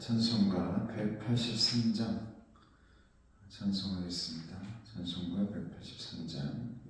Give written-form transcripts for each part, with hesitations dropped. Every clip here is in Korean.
찬송가 183장 찬송하겠습니다. 찬송가 183장.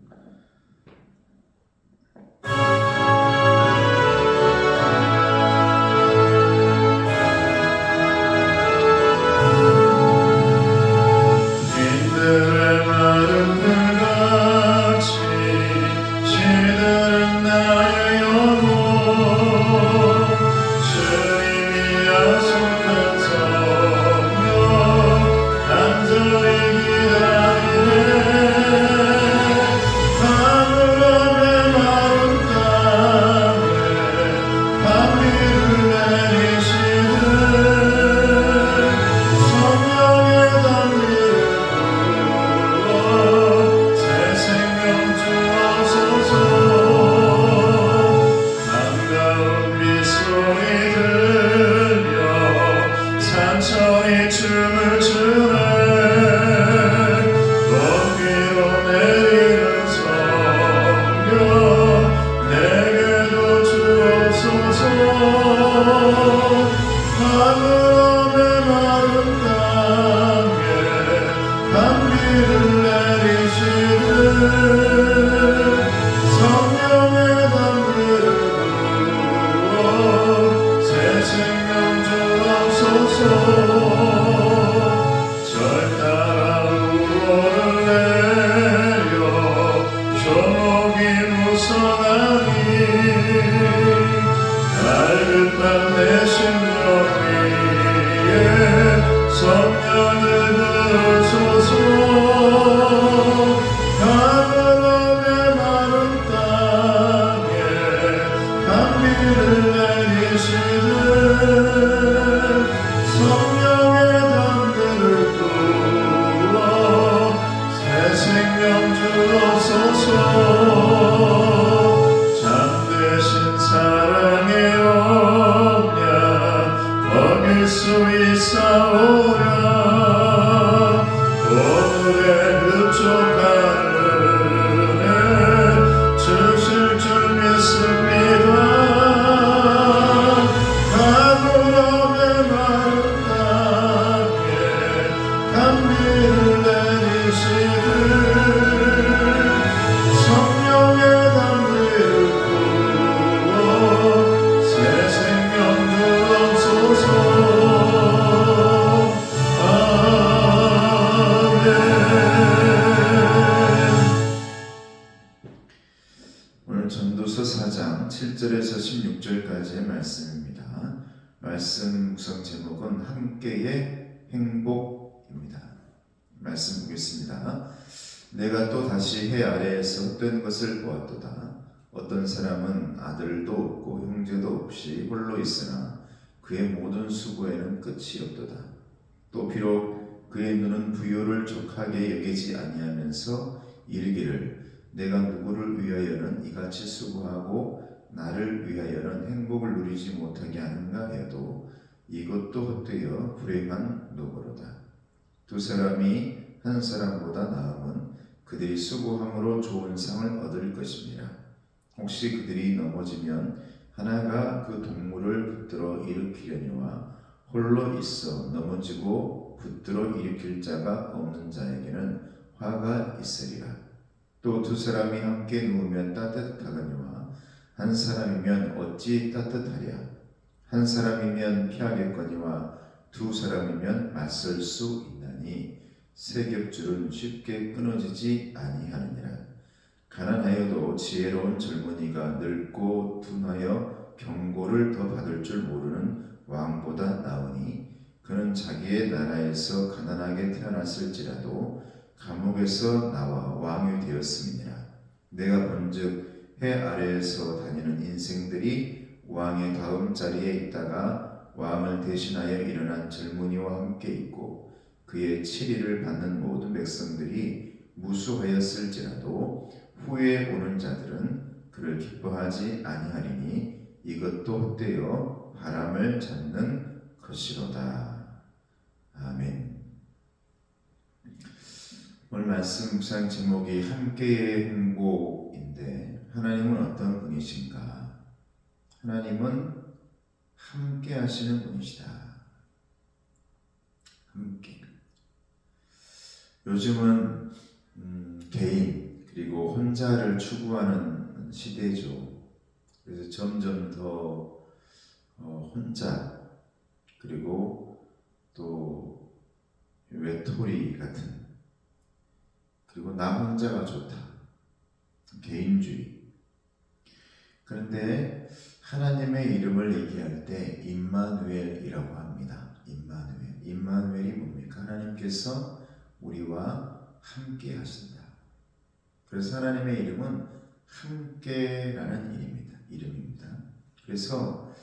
전도서 4장 7절에서 16절까지의 말씀입니다. 말씀 구성 제목은 함께의 행복입니다. 말씀 보겠습니다. 내가 또 다시 해 아래에서 헛된 것을 보았도다. 어떤 사람은 아들도 없고 형제도 없이 홀로 있으나 그의 모든 수고에는 끝이 없도다. 또 비록 그의 눈은 부요를 족하게 여기지 아니하면서 이르기를 내가 누구를 위하여는 이같이 수고하고 나를 위하여는 행복을 누리지 못하게 하는가 해도 이것도 헛되어 불행한 노고로다. 두 사람이 한 사람보다 나음은 그들이 수고함으로 좋은 상을 얻을 것입니다. 혹시 그들이 넘어지면 하나가 그 동물을 붙들어 일으키려니와 홀로 있어 넘어지고 붙들어 일으킬 자가 없는 자에게는 화가 있으리라. 또 두 사람이 함께 누우면 따뜻하거니와 한 사람이면 어찌 따뜻하랴. 한 사람이면 피하겠거니와 두 사람이면 맞설 수 있나니 세 겹줄은 쉽게 끊어지지 아니하느니라. 가난하여도 지혜로운 젊은이가 늙고 둔하여 경고를 더 받을 줄 모르는 왕보다 나으니 그는 자기의 나라에서 가난하게 태어났을지라도 감옥에서 나와 왕이 되었음이니라. 내가 본즉 해 아래에서 다니는 인생들이 왕의 다음 자리에 있다가 왕을 대신하여 일어난 젊은이와 함께 있고 그의 치리를 받는 모든 백성들이 무수하였을지라도 후에 오는 자들은 그를 기뻐하지 아니하리니 이것도 헛되어 바람을 잡는 것이로다. 아멘. 오늘 말씀 묵상 제목이 함께의 행복인데 하나님은 어떤 분이신가? 하나님은 함께 하시는 분이시다. 함께. 요즘은 개인 그리고 혼자를 추구하는 시대죠. 그래서 점점 더 혼자 그리고 또 외톨이 같은, 그리고 나 혼자가 좋다, 개인주의. 그런데 하나님의 이름을 얘기할 때 임마누엘이라고 합니다. 임마누엘이 뭡니까? 하나님께서 우리와 함께 하신다. 그래서 하나님의 이름은 함께라는 이름입니다. 그래서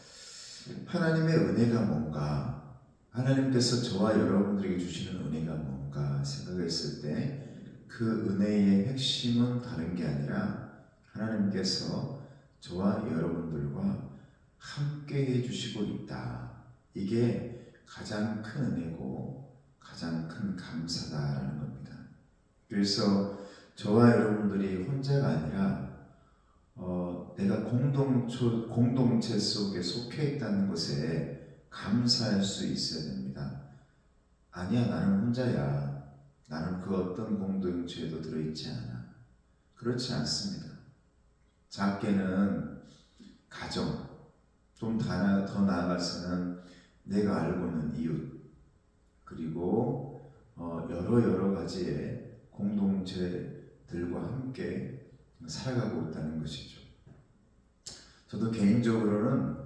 하나님의 은혜가 뭔가, 하나님께서 저와 여러분들에게 주시는 은혜가 뭔가 생각했을 때 그 은혜의 핵심은 다른 게 아니라 하나님께서 저와 여러분들과 함께 해주시고 있다. 이게 가장 큰 은혜고 가장 큰 감사다라는 겁니다. 그래서 저와 여러분들이 혼자가 아니라 내가 공동체 속에 속해 있다는 것에 감사할 수 있어야 됩니다. 아니야, 나는 혼자야. 나는 그 어떤 공동체에도 들어있지 않아. 그렇지 않습니다. 작게는 가정, 좀 더 나아가서는 내가 알고 있는 이웃, 그리고 여러 가지의 공동체들과 함께 살아가고 있다는 것이죠. 저도 개인적으로는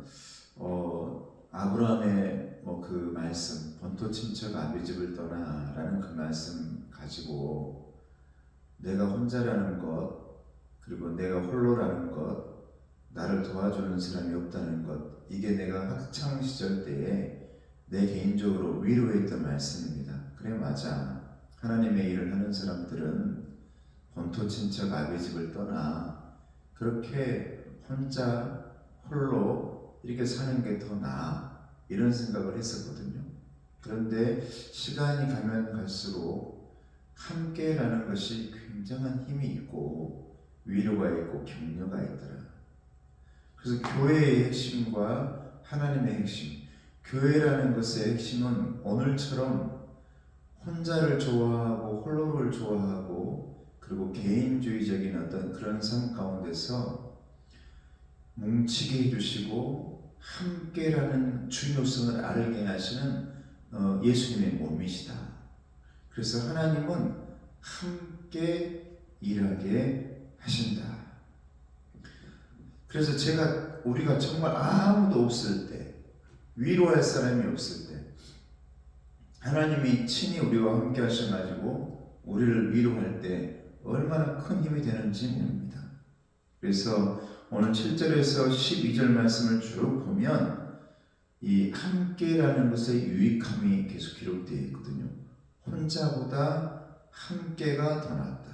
아브라함의 그 말씀, 본토 친척 아비 집을 떠나라는 그 말씀 가지고 내가 혼자라는 것, 그리고 내가 홀로라는 것, 나를 도와주는 사람이 없다는 것, 이게 내가 학창 시절 때에 내 개인적으로 위로했던 말씀입니다. 그래, 맞아. 하나님의 일을 하는 사람들은 본토 친척 아비 집을 떠나 그렇게 혼자 홀로 이렇게 사는 게 더 나아, 이런 생각을 했었거든요. 그런데 시간이 가면 갈수록 함께라는 것이 굉장한 힘이 있고 위로가 있고 격려가 있더라. 그래서 교회의 핵심과 하나님의 핵심, 교회라는 것의 핵심은 오늘처럼 혼자를 좋아하고 홀로를 좋아하고 그리고 개인주의적인 어떤 그런 삶 가운데서 뭉치게 해주시고 함께라는 중요성을 알게 하시는 예수님의 몸이시다. 그래서 하나님은 함께 일하게 하신다. 그래서 우리가 정말 아무도 없을 때, 위로할 사람이 없을 때 하나님이 친히 우리와 함께 하셔가지고 우리를 위로할 때 얼마나 큰 힘이 되는지 모릅니다. 그래서 오늘 7절에서 12절 말씀을 쭉 보면 이 함께라는 것의 유익함이 계속 기록되어 있거든요. 혼자보다 함께가 더 낫다.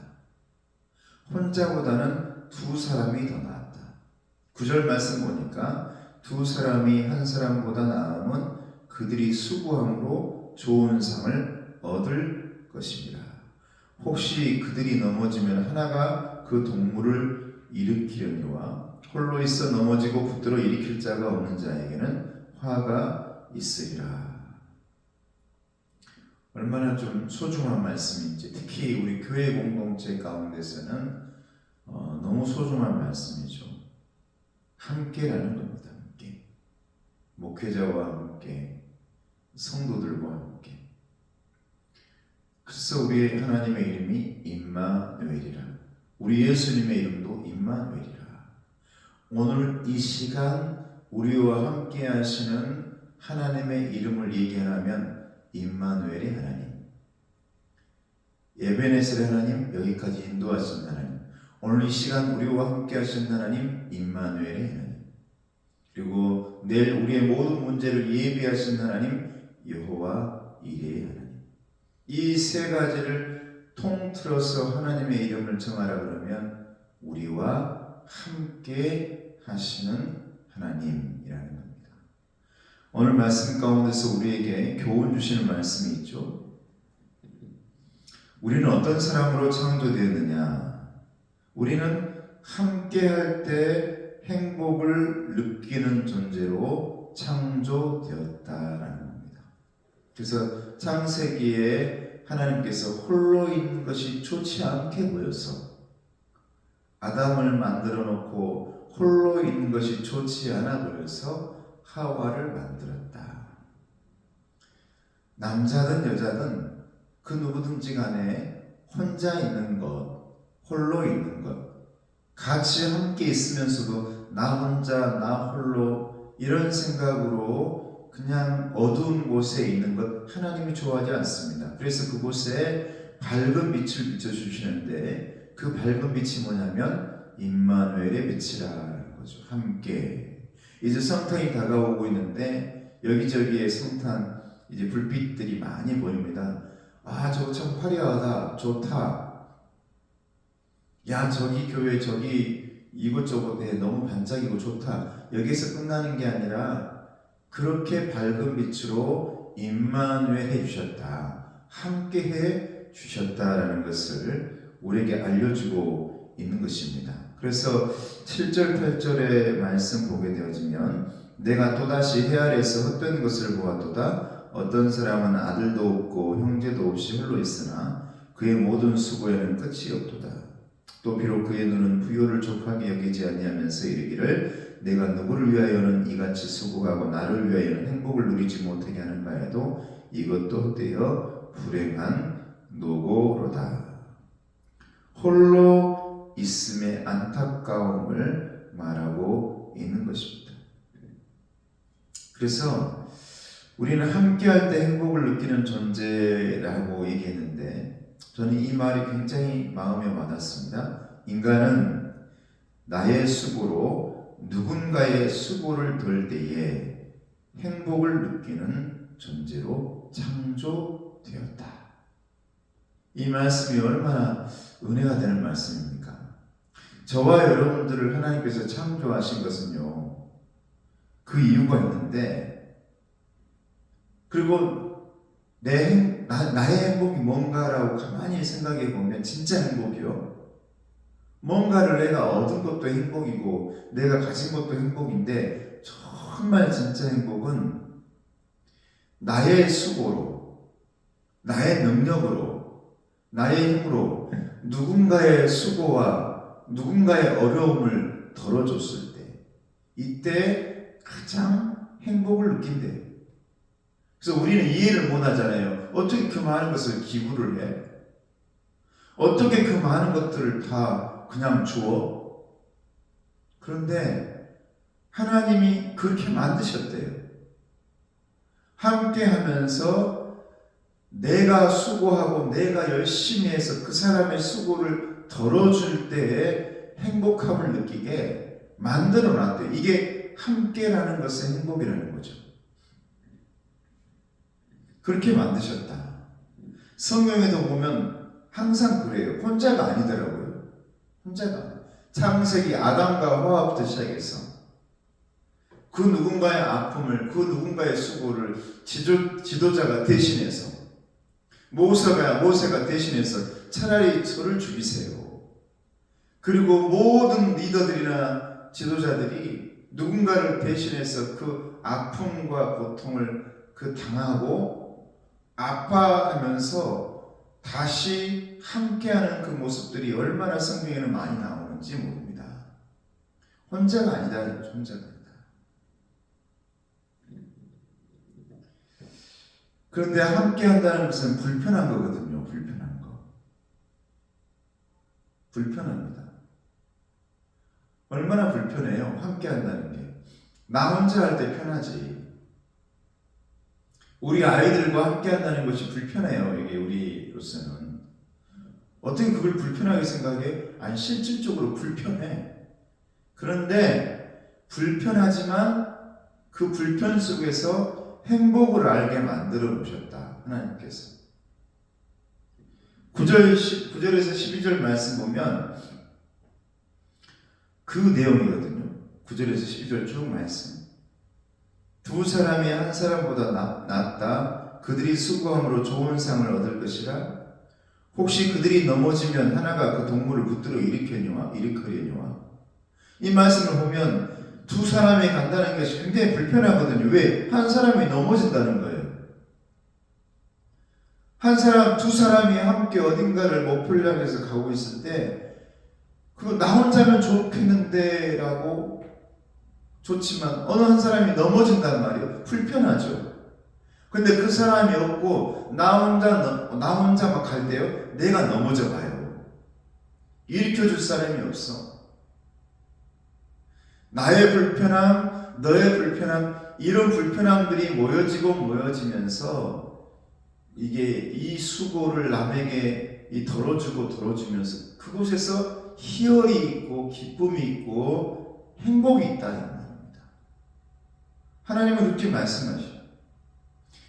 혼자보다는 두 사람이 더 낫다. 9절 말씀 보니까 두 사람이 한 사람보다 나음은 그들이 수고함으로 좋은 상을 얻을 것입니다. 혹시 그들이 넘어지면 하나가 그 동물을 일으키려니와 홀로 있어 넘어지고 붙들어 일으킬 자가 없는 자에게는 화가 있으리라. 얼마나 좀 소중한 말씀인지, 특히 우리 교회 공동체 가운데서는 너무 소중한 말씀이죠. 함께라는 겁니다. 함께. 목회자와 함께, 성도들과 함께. 그래서 우리 하나님의 이름이 임마누엘이라. 우리 예수님의 이름도 임마누엘이라. 오늘 이 시간 우리와 함께 하시는 하나님의 이름을 얘기하면 임마누엘의 하나님, 에베네셀의 하나님, 여기까지 인도하신 하나님, 오늘 이 시간 우리와 함께 하신 하나님 임마누엘의 하나님, 그리고 내일 우리의 모든 문제를 예비하신 하나님 여호와 이레의 하나님. 이 세 가지를 통틀어서 하나님의 이름을 정하라 그러면 우리와 함께 하시는 하나님이라는 겁니다. 오늘 말씀 가운데서 우리에게 교훈 주시는 말씀이 있죠. 우리는 어떤 사람으로 창조되었느냐? 우리는 함께 할 때 행복을 느끼는 존재로 창조되었다라는 겁니다. 그래서 창세기에 하나님께서 홀로 있는 것이 좋지 않게 보여서 아담을 만들어 놓고 홀로 있는 것이 좋지 않아 보여서 하와를 만들었다. 남자든 여자든 그 누구든지 간에 혼자 있는 것, 홀로 있는 것, 같이 함께 있으면서도 나 혼자, 나 홀로 이런 생각으로 그냥 어두운 곳에 있는 것 하나님이 좋아하지 않습니다. 그래서 그곳에 밝은 빛을 비춰주시는데 그 밝은 빛이 뭐냐면 임마누엘의 빛이라는 거죠. 함께. 이제 성탄이 다가오고 있는데 여기저기에 성탄 이제 불빛들이 많이 보입니다. 아, 저거 참 화려하다, 좋다. 야, 저기 교회 저기 이것저것 너무 반짝이고 좋다. 여기서 끝나는 게 아니라 그렇게 밝은 빛으로 임마누엘 해주셨다, 함께 해주셨다라는 것을 우리에게 알려주고 있는 것입니다. 그래서 7절 8절의 말씀 보게 되어지면 내가 또다시 해 아래에서 헛된 것을 보았도다. 어떤 사람은 아들도 없고 형제도 없이 홀로 있으나 그의 모든 수고에는 끝이 없도다. 또 비록 그의 눈은 부요를 족하게 여기지 아니하면서 이르기를 내가 누구를 위하여는 이같이 수고하고 나를 위하여는 행복을 누리지 못하게 하는가 해도 이것도 헛되어 불행한 노고로다. 홀로 있음의 안타까움을 말하고 있는 것입니다. 그래서 우리는 함께할 때 행복을 느끼는 존재라고 얘기했는데 저는 이 말이 굉장히 마음에 와닿습니다. 인간은 나의 수고로 누군가의 수고를 덜 때에 행복을 느끼는 존재로 창조되었다. 이 말씀이 얼마나 은혜가 되는 말씀입니까? 저와 여러분들을 하나님께서 창조하신 것은요, 그 이유가 있는데, 그리고 나의 행복이 뭔가라고 가만히 생각해 보면 진짜 행복이요, 뭔가를 내가 얻은 것도 행복이고 내가 가진 것도 행복인데 정말 진짜 행복은 나의 수고로, 나의 능력으로, 나의 힘으로 누군가의 수고와 누군가의 어려움을 덜어줬을 때, 이때 가장 행복을 느낀대요. 그래서 우리는 이해를 못하잖아요. 어떻게 그 많은 것을 기부를 해? 어떻게 그 많은 것들을 다 그냥 주어? 그런데 하나님이 그렇게 만드셨대요. 함께 하면서 내가 수고하고 내가 열심히 해서 그 사람의 수고를 덜어줄 때에 행복함을 느끼게 만들어 놨대요. 이게 함께라는 것은 행복이라는 거죠. 그렇게 만드셨다. 성경에도 보면 항상 그래요. 혼자가 아니더라고요. 혼자가. 창세기 아담과 하와부터 시작해서 그 누군가의 아픔을, 그 누군가의 수고를 지도자가 대신해서, 모세가 대신해서 차라리 저를 죽이세요. 그리고 모든 리더들이나 지도자들이 누군가를 대신해서 그 아픔과 고통을 당하고 아파하면서 다시 함께하는 그 모습들이 얼마나 성경에는 많이 나오는지 모릅니다. 혼자가 아니다. 혼자가 아니다. 그런데 함께한다는 것은 불편한 거거든요. 불편한 거. 불편합니다. 얼마나 불편해요. 함께한다는 게. 나 혼자 할 때 편하지. 우리 아이들과 함께 한다는 것이 불편해요. 이게 우리로서는. 어떻게 그걸 불편하게 생각해? 아니, 실질적으로 불편해. 그런데 불편하지만 그 불편 속에서 행복을 알게 만들어 놓으셨다. 하나님께서. 9절에서 12절 말씀 보면 그 내용이거든요. 9절에서 12절 쭉 말씀. 두 사람이 한 사람보다 낫다. 그들이 수고함으로 좋은 상을 얻을 것이라. 혹시 그들이 넘어지면 하나가 그 동물을 붙들어 일으키려니와. 이 말씀을 보면 두 사람이 간다는 것이 굉장히 불편하거든요. 왜? 한 사람이 넘어진다는 거예요. 한 사람, 두 사람이 함께 어딘가를 목표를 향해서 가고 있을 때 나 혼자면 좋겠는데 라고 좋지만 어느 한 사람이 넘어진단 말이에요. 불편하죠. 근데 그 사람이 없고 나 혼자만 갈 때요, 내가 넘어져 봐요. 일으켜줄 사람이 없어. 나의 불편함, 너의 불편함, 이런 불편함들이 모여지면서 이 수고를 남에게 덜어주면서 그곳에서 희열이 있고 기쁨이 있고 행복이 있다는 말입니다. 하나님은 그렇게 말씀하셔요.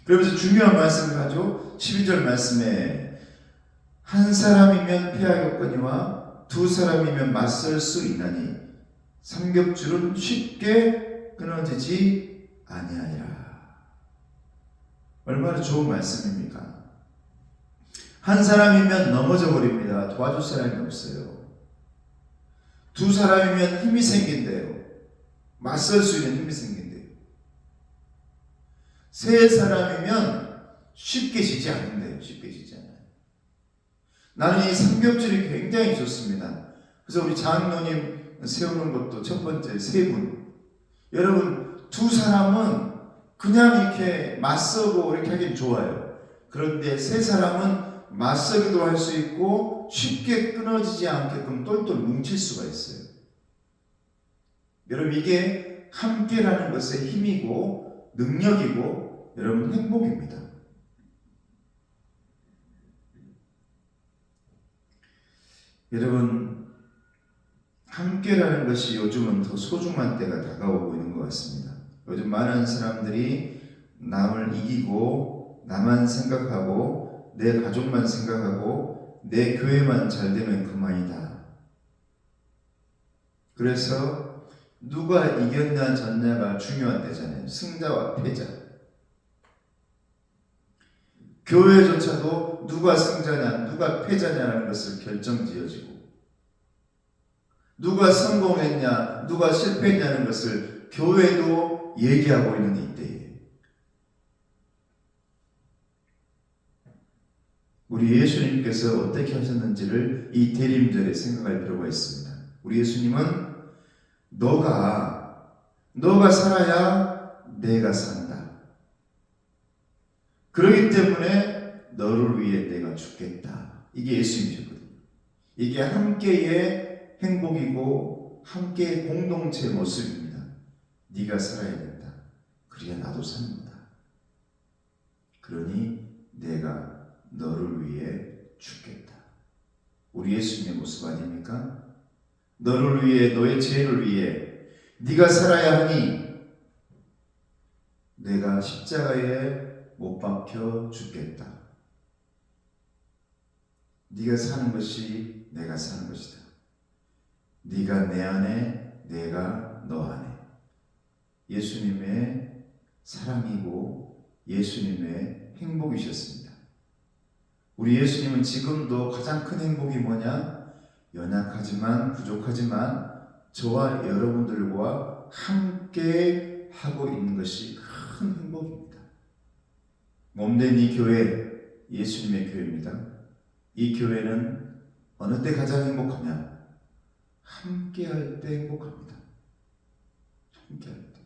그러면서 중요한 말씀을 하죠. 12절 말씀에 한 사람이면 피하겠거니와 두 사람이면 맞설 수 있나니 삼겹줄은 쉽게 끊어지지 아니하리라. 얼마나 좋은 말씀입니까? 한 사람이면 넘어져 버립니다. 도와줄 사람이 없어요. 두 사람이면 힘이 생긴대요. 맞설 수 있는 힘이 생긴대요. 세 사람이면 쉽게 지지 않는데요. 쉽게 지지 않아요. 나는 이 삼겹줄이 굉장히 좋습니다. 그래서 우리 장로님 세우는 것도 첫 번째 세 분. 여러분, 두 사람은 그냥 이렇게 맞서고 이렇게 하긴 좋아요. 그런데 세 사람은 맞서기도 할 수 있고 쉽게 끊어지지 않게끔 똘똘 뭉칠 수가 있어요. 여러분, 이게 함께라는 것의 힘이고 능력이고 여러분 행복입니다. 여러분, 함께라는 것이 요즘은 더 소중한 때가 다가오고 있는 것 같습니다. 요즘 많은 사람들이 남을 이기고 나만 생각하고 내 가족만 생각하고 내 교회만 잘 되면 그만이다. 그래서 누가 이겼냐 졌냐가 중요한 때잖아요. 승자와 패자. 교회조차도 누가 승자냐 누가 패자냐는 것을 결정지어지고 누가 성공했냐 누가 실패했냐는 것을 교회도 얘기하고 있는 이때에 우리 예수님께서 어떻게 하셨는지를 이 대림절에 생각할 필요가 있습니다. 우리 예수님은 너가 살아야 내가 산다. 그렇기 때문에 너를 위해 내가 죽겠다. 이게 예수님이셨거든요. 이게 함께의 행복이고 함께의 공동체의 모습입니다. 네가 살아야 된다. 그래야 나도 삽니다. 그러니 내가 너를 위해 죽겠다. 우리 예수님의 모습 아닙니까? 너를 위해 너의 죄를 위해 네가 살아야 하니 내가 십자가에 못 박혀 죽겠다. 네가 사는 것이 내가 사는 것이다. 네가 내 안에 내가 너 안에. 예수님의 사랑이고 예수님의 행복이셨습니다. 우리 예수님은 지금도 가장 큰 행복이 뭐냐? 연약하지만 부족하지만 저와 여러분들과 함께 하고 있는 것이 큰 행복입니다. 몸된 이 교회, 예수님의 교회입니다. 이 교회는 어느 때 가장 행복하냐? 함께 할 때 행복합니다. 함께 할 때.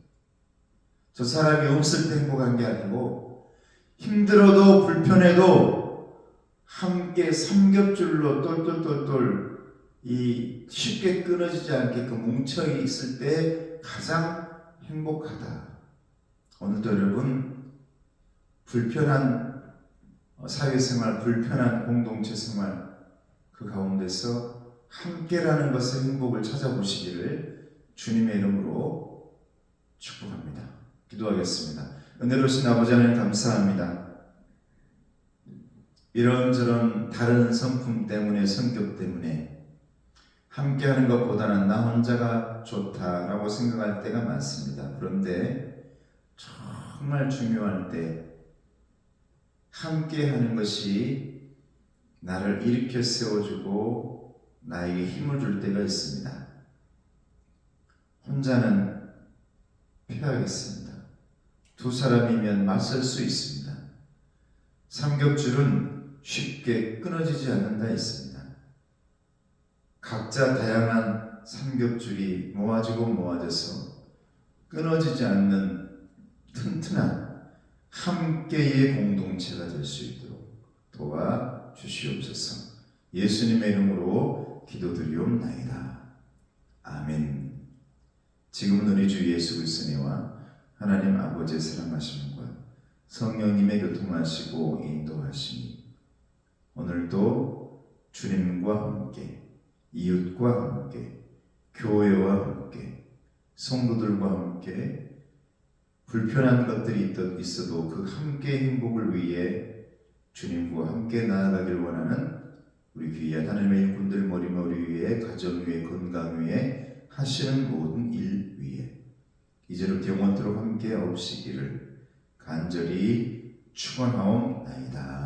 저 사람이 없을 때 행복한 게 아니고 힘들어도 불편해도 함께 삼겹줄로 똘똘똘똘 이 쉽게 끊어지지 않게끔 뭉쳐 있을 때 가장 행복하다. 오늘도 여러분 불편한 사회생활, 불편한 공동체 생활 그 가운데서 함께라는 것의 행복을 찾아보시기를 주님의 이름으로 축복합니다. 기도하겠습니다. 은혜로우신 아버지 하나님 감사합니다. 이런저런 다른 성품 때문에 성격 때문에 함께하는 것보다는 나 혼자가 좋다라고 생각할 때가 많습니다. 그런데 정말 중요할 때 함께하는 것이 나를 일으켜 세워주고 나에게 힘을 줄 때가 있습니다. 혼자는 피하겠습니다. 두 사람이면 맞설 수 있습니다. 삼겹줄은 쉽게 끊어지지 않는다 했습니다. 각자 다양한 삼겹줄이 모아져서 끊어지지 않는 튼튼한 함께의 공동체가 될 수 있도록 도와주시옵소서. 예수님의 이름으로 기도드리옵나이다. 아멘. 지금은 우리 주 예수 그리스도의 은혜와 하나님 아버지의 사랑하심과 성령님의 교통하시고 인도하심이 오늘도 주님과 함께, 이웃과 함께, 교회와 함께, 성도들과 함께 불편한 것들이 있어도 그 함께 행복을 위해 주님과 함께 나아가길 원하는 우리 귀한 하나님의 일꾼들 머리머리 위에, 가정 위에, 건강 위에, 하시는 모든 일 위에 이제로부터 영원토록 함께 없으기를 간절히 축원하옵나이다.